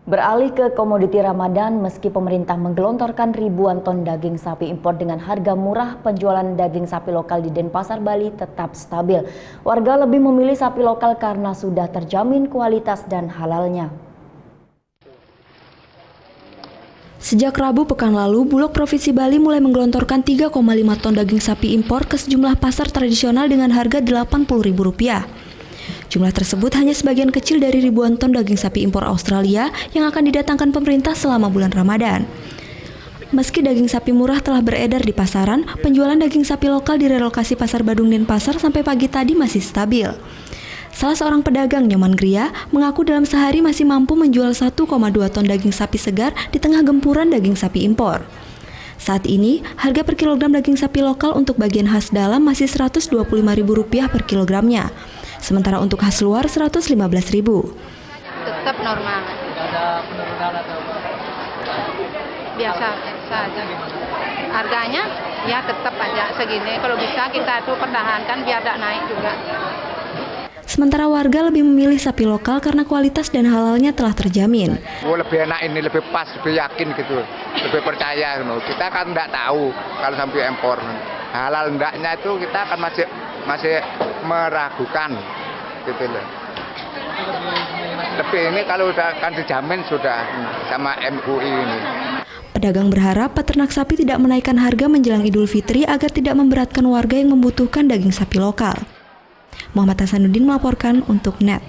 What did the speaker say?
Beralih ke komoditi Ramadan, meski pemerintah menggelontorkan ribuan ton daging sapi impor dengan harga murah, penjualan daging sapi lokal di Denpasar, Bali tetap stabil. Warga lebih memilih sapi lokal karena sudah terjamin kualitas dan halalnya. Sejak Rabu pekan lalu, Bulog Provinsi Bali mulai menggelontorkan 3,5 ton daging sapi impor ke sejumlah pasar tradisional dengan harga Rp80.000. Jumlah tersebut hanya sebagian kecil dari ribuan ton daging sapi impor Australia yang akan didatangkan pemerintah selama bulan Ramadan. Meski daging sapi murah telah beredar di pasaran, penjualan daging sapi lokal di relokasi Pasar Badung Denpasar sampai pagi tadi masih stabil. Salah seorang pedagang, Nyoman Gria, mengaku dalam sehari masih mampu menjual 1,2 ton daging sapi segar di tengah gempuran daging sapi impor. Saat ini, harga per kilogram daging sapi lokal untuk bagian khas dalam masih Rp125.000 per kilogramnya. Sementara untuk khas luar Rp115.000. Tetap normal. Tidak ada penurunan atau Biasa saja. Harganya ya tetap aja segini. Kalau bisa kita tuh pertahankan biar tidak naik juga. Sementara warga lebih memilih sapi lokal karena kualitas dan halalnya telah terjamin. Lebih enak ini, lebih pas, lebih yakin gitu, lebih percaya. Kita kan tidak tahu kalau sampai impor. Halal enggaknya itu kita akan masih meragukan gitu loh. Lebih ini kalau udah kan dijamin sudah sama MUI ini. Pedagang berharap peternak sapi tidak menaikkan harga menjelang Idul Fitri agar tidak memberatkan warga yang membutuhkan daging sapi lokal. Muhammad Hasanuddin melaporkan untuk NET.